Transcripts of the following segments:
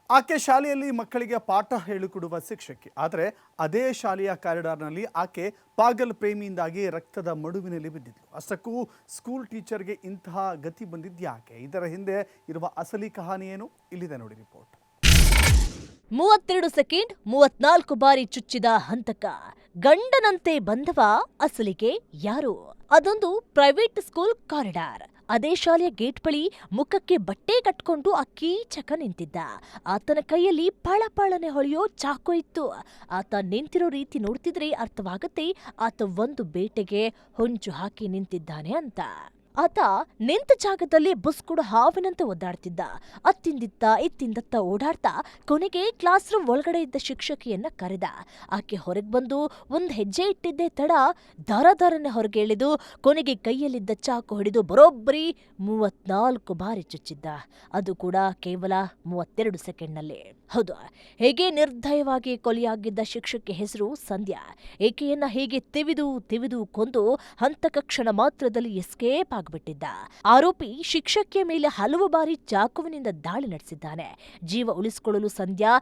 ಆಕೆ ಶಾಲೆಯಲ್ಲಿ ಮಕ್ಕಳಿಗೆ ಪಾಠ ಹೇಳಿಕೊಡುವ ಶಿಕ್ಷಕಿ. ಆದರೆ ಅದೇ ಶಾಲೆಯ ಕಾರಿಡಾರ್ನಲ್ಲಿ ಆಕೆ ಪಾಗಲ್ ಪ್ರೇಮಿಯಿಂದಾಗಿ ರಕ್ತದ ಮಡುವಿನಲ್ಲಿ ಬಿದ್ದಿದ್ಲು. ಅಷ್ಟಕ್ಕೂ ಸ್ಕೂಲ್ ಟೀಚರ್ಗೆ ಇಂತಹ ಗತಿ ಬಂದಿದ್ಯಾಕೆ? ಇದರ ಹಿಂದೆ ಇರುವ ಅಸಲಿ ಕಹಾನಿ ಏನು? ಇಲ್ಲಿದೆ ನೋಡಿ ರಿಪೋರ್ಟ್. 32 ಸೆಕೆಂಡ್ 34 ಬಾರಿ ಚುಚ್ಚಿದ ಹಂತಕ. ಗಂಡನಂತೆ ಬಂದವ ಅಸಲಿಗೆ ಯಾರು? ಅದೊಂದು ಪ್ರೈವೇಟ್ ಸ್ಕೂಲ್ ಕಾರಿಡಾರ್. ಅದೇ ಶಾಲೆಯ ಗೇಟ್ ಬಳಿ ಮುಖಕ್ಕೆ ಬಟ್ಟೆ ಕಟ್ಕೊಂಡು ಕೀಚಕ ನಿಂತಿದ್ದ. ಆತನ ಕೈಯಲ್ಲಿ ಪಳಪಳನೆ ಹೊಳೆಯೋ ಚಾಕು ಇತ್ತು. ಆತ ನಿಂತಿರೋ ರೀತಿ ನೋಡ್ತಿದ್ರೆ ಅರ್ಥವಾಗತ್ತೆ ಆತ ಒಂದು ಬೇಟೆಗೆ ಹೊಂಚು ಹಾಕಿ ನಿಂತಿದ್ದಾನೆ ಅಂತ. ಆತ ನಿಂತ ಜಾಗದಲ್ಲಿ ಬುಸ್ಕುಡು ಹಾವಿನಂತೆ ಒದ್ದಾಡ್ತಿದ್ದ. ಅತ್ತಿಂದಿತ್ತ ಇತ್ತಿಂದತ್ತ ಓಡಾಡ್ತಾ ಕೊನೆಗೆ ಕ್ಲಾಸ್ ರೂಮ್ ಒಳಗಡೆ ಇದ್ದ ಶಿಕ್ಷಕಿಯನ್ನ ಕರೆದ. ಆಕೆ ಹೊರಗೆ ಬಂದು ಒಂದ್ ಹೆಜ್ಜೆ ಇಟ್ಟಿದ್ದೇ ತಡ ದಾರದಾರನೆ ಹೊರಗೆ ಎಳೆದು ಕೊನೆಗೆ ಕೈಯಲ್ಲಿದ್ದ ಚಾಕು ಹಿಡಿದು ಬರೋಬ್ಬರಿ 34 ಬಾರಿ ಚುಚ್ಚಿದ್ದ. ಅದು ಕೂಡ ಕೇವಲ 32 ಸೆಕೆಂಡ್ನಲ್ಲಿ. ಹೌದು, ಹೇಗೆ ನಿರ್ದಯವಾಗಿ ಕೊಲೆಯಾಗಿದ್ದ ಶಿಕ್ಷಕಿ ಹೆಸರು ಸಂಧ್ಯಾ. ಏಕೆಯನ್ನ ಹೇಗೆ ತಿವಿದು ಕೊಂದು ಹಂತಕ ಕ್ಷಣ ಮಾತ್ರದಲ್ಲಿ ಎಸ್ಕೇಪ್ ಆಗಿಬಿಟ್ಟಿದ್ದ. ಆರೋಪಿ ಶಿಕ್ಷಕಿಯ ಮೇಲೆ ಹಲವು ಬಾರಿ ಚಾಕುವಿನಿಂದ ದಾಳಿ ನಡೆಸಿದ್ದಾನೆ. ಜೀವ ಉಳಿಸಿಕೊಳ್ಳಲು ಸಂಧ್ಯಾ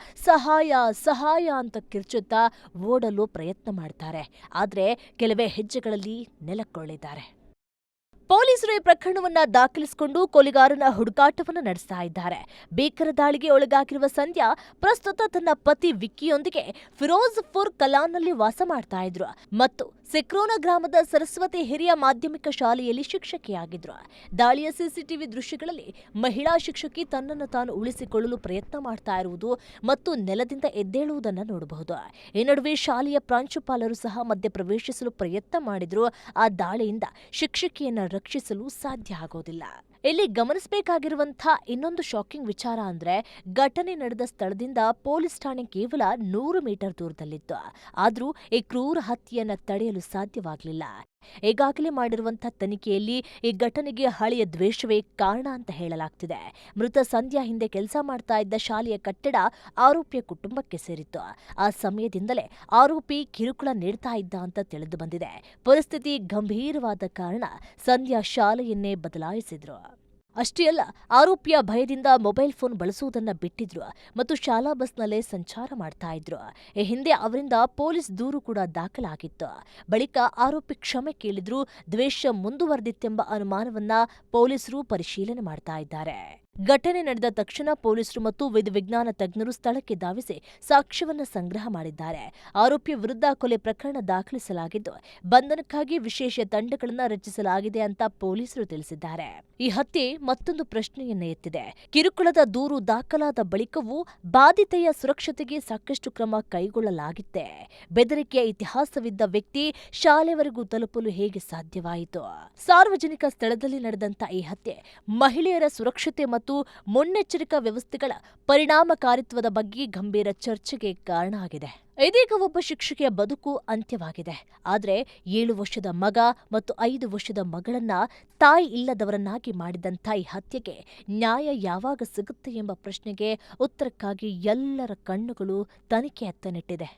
ಸಹಾಯ ಅಂತ ಕಿರ್ಚುತ್ತಾ ಓಡಲು ಪ್ರಯತ್ನ ಮಾಡ್ತಾರೆ. ಆದ್ರೆ ಕೆಲವೇ ಹೆಜ್ಜೆಗಳಲ್ಲಿ ನೆಲಕ್ಕೊಳ್ಳಿದ್ದಾರೆ. ಪೊಲೀಸರು ಈ ಪ್ರಕರಣವನ್ನ ದಾಖಲಿಸಿಕೊಂಡು ಕೊಲೆಗಾರನ ಹುಡುಕಾಟವನ್ನು ನಡೆಸ್ತಾ ಇದ್ದಾರೆ. ಭೀಕರ ದಾಳಿಗೆ ಒಳಗಾಗಿರುವ ಸಂಧ್ಯಾ ಪ್ರಸ್ತುತ ತನ್ನ ಪತಿ ವಿಕ್ಕಿಯೊಂದಿಗೆ ಫಿರೋಜ್ಪುರ್ ಕಲಾನ್ನಲ್ಲಿ ವಾಸ ಮಾಡ್ತಾ ಇದ್ರು ಮತ್ತು ಸಿಕ್ರೋನ ಗ್ರಾಮದ ಸರಸ್ವತಿ ಹಿರಿಯ ಮಾಧ್ಯಮಿಕ ಶಾಲೆಯಲ್ಲಿ ಶಿಕ್ಷಕಿಯಾಗಿದ್ರು. ದಾಳಿಯ ಸಿಸಿಟಿವಿ ದೃಶ್ಯಗಳಲ್ಲಿ ಮಹಿಳಾ ಶಿಕ್ಷಕಿ ತನ್ನನ್ನು ತಾನು ಉಳಿಸಿಕೊಳ್ಳಲು ಪ್ರಯತ್ನ ಮಾಡ್ತಾ ಇರುವುದು ಮತ್ತು ನೆಲದಿಂದ ಎದ್ದೇಳುವುದನ್ನು ನೋಡಬಹುದು. ಈ ನಡುವೆ ಶಾಲೆಯ ಪ್ರಾಂಶುಪಾಲರು ಸಹ ಮಧ್ಯಪ್ರವೇಶಿಸಲು ಪ್ರಯತ್ನ ಮಾಡಿದ್ರು. ಆ ದಾಳಿಯಿಂದ ಶಿಕ್ಷಕಿಯನ್ನ ರಕ್ಷಿಸಲು ಸಾಧ್ಯ ಆಗೋದಿಲ್ಲ. ಇಲ್ಲಿ ಗಮನಿಸಬೇಕಾಗಿರುವಂತಹ ಇನ್ನೊಂದು ಶಾಕಿಂಗ್ ವಿಚಾರ ಅಂದ್ರೆ ಘಟನೆ ನಡೆದ ಸ್ಥಳದಿಂದ ಪೊಲೀಸ್ ಠಾಣೆ ಕೇವಲ 100 ಮೀಟರ್ ದೂರದಲ್ಲಿತ್ತು. ಆದ್ರೂ ಈ ಕ್ರೂರ ಹತ್ಯೆಯನ್ನ ತಡೆಯಲು ಸಾಧ್ಯವಾಗಲಿಲ್ಲ. ಈಗಾಗಲೇ ಮಾಡಿರುವಂತಹ ತನಿಖೆಯಲ್ಲಿ ಈ ಘಟನೆಗೆ ಹಳೆಯ ದ್ವೇಷವೇ ಕಾರಣ ಅಂತ ಹೇಳಲಾಗ್ತಿದೆ. ಮೃತ ಸಂಧ್ಯಾ ಹಿಂದೆ ಕೆಲಸ ಮಾಡ್ತಾ ಇದ್ದ ಶಾಲೆಯ ಕಟ್ಟಡ ಆರೋಪಿಯ ಕುಟುಂಬಕ್ಕೆ ಸೇರಿತ್ತು. ಆ ಸಮಯದಿಂದಲೇ ಆರೋಪಿ ಕಿರುಕುಳ ನೀಡ್ತಾ ಇದ್ದ ಅಂತ ತಿಳಿದು ಬಂದಿದೆ. ಪರಿಸ್ಥಿತಿ ಗಂಭೀರವಾದ ಕಾರಣ ಸಂಧ್ಯಾ ಶಾಲೆಯನ್ನೇ ಬದಲಾಯಿಸಿದ್ರು. ಅಷ್ಟೇ ಅಲ್ಲ, ಆರೋಪಿಯ ಭಯದಿಂದ ಮೊಬೈಲ್ ಫೋನ್ ಬಳಸುವುದನ್ನ ಬಿಟ್ಟಿದ್ರು ಮತ್ತು ಶಾಲಾ ಬಸ್ನಲ್ಲೇ ಸಂಚಾರ ಮಾಡ್ತಾ ಇದ್ರು. ಈ ಹಿಂದೆ ಅವರಿಂದ ಪೊಲೀಸ್ ದೂರು ಕೂಡ ದಾಖಲಾಗಿತ್ತು. ಬಳಿಕ ಆರೋಪಿ ಕ್ಷಮೆ ಕೇಳಿದ್ರು. ದ್ವೇಷ ಮುಂದುವರೆದಿತ್ತೆಂಬ ಅನುಮಾನವನ್ನ ಪೊಲೀಸರು ಪರಿಶೀಲನೆ ಮಾಡ್ತಾ ಇದ್ದಾರೆ. ಘಟನೆ ನಡೆದ ತಕ್ಷಣ ಪೊಲೀಸರು ಮತ್ತು ವಿಜ್ಞಾನ ತಜ್ಞರು ಸ್ಥಳಕ್ಕೆ ಧಾವಿಸಿ ಸಾಕ್ಷ್ಯವನ್ನ ಸಂಗ್ರಹ ಮಾಡಿದ್ದಾರೆ. ಆರೋಪಿಯ ವಿರುದ್ಧ ಕೊಲೆ ಪ್ರಕರಣ ದಾಖಲಿಸಲಾಗಿದ್ದು ಬಂಧನಕ್ಕಾಗಿ ವಿಶೇಷ ತಂಡಗಳನ್ನು ರಚಿಸಲಾಗಿದೆ ಅಂತ ಪೊಲೀಸರು ತಿಳಿಸಿದ್ದಾರೆ. ಈ ಹತ್ಯೆ ಮತ್ತೊಂದು ಪ್ರಶ್ನೆಯನ್ನ ಎತ್ತಿದೆ. ಕಿರುಕುಳದ ದೂರು ದಾಖಲಾದ ಬಳಿಕವೂ ಬಾಧಿತೆಯ ಸುರಕ್ಷತೆಗೆ ಸಾಕಷ್ಟು ಕ್ರಮ ಕೈಗೊಳ್ಳಲಾಗಿತ್ತೆ. ಬೆದರಿಕೆಯ ಇತಿಹಾಸವಿದ್ದ ವ್ಯಕ್ತಿ ಶಾಲೆವರೆಗೂ ತಲುಪಲು ಹೇಗೆ ಸಾಧ್ಯವಾಯಿತು? ಸಾರ್ವಜನಿಕ ಸ್ಥಳದಲ್ಲಿ ನಡೆದಂತ ಈ ಹತ್ಯೆ ಮಹಿಳೆಯರ ಸುರಕ್ಷತೆ ಮತ್ತು ಮುನ್ನೆಚ್ಚರಿಕಾ ವ್ಯವಸ್ಥೆಗಳ ಪರಿಣಾಮಕಾರಿತ್ವದ ಬಗ್ಗೆ ಗಂಭೀರ ಚರ್ಚೆಗೆ ಕಾರಣ ಆಗಿದೆ. ಇದೀಗ ಒಬ್ಬ ಶಿಕ್ಷಕಿಯ ಬದುಕು ಅಂತ್ಯವಾಗಿದೆ. ಆದರೆ 7 ವರ್ಷದ ಮಗ ಮತ್ತು 5 ವರ್ಷದ ಮಗಳನ್ನ ತಾಯಿ ಇಲ್ಲದವರನ್ನಾಗಿ ಮಾಡಿದಂಥ ಈ ಹತ್ಯೆಗೆ ನ್ಯಾಯ ಯಾವಾಗ ಸಿಗುತ್ತೆ ಎಂಬ ಪ್ರಶ್ನೆಗೆ ಉತ್ತರಕ್ಕಾಗಿ ಎಲ್ಲರ ಕಣ್ಣುಗಳು ತನಿಖೆಯತ್ತ ನೆಟ್ಟಿದೆ.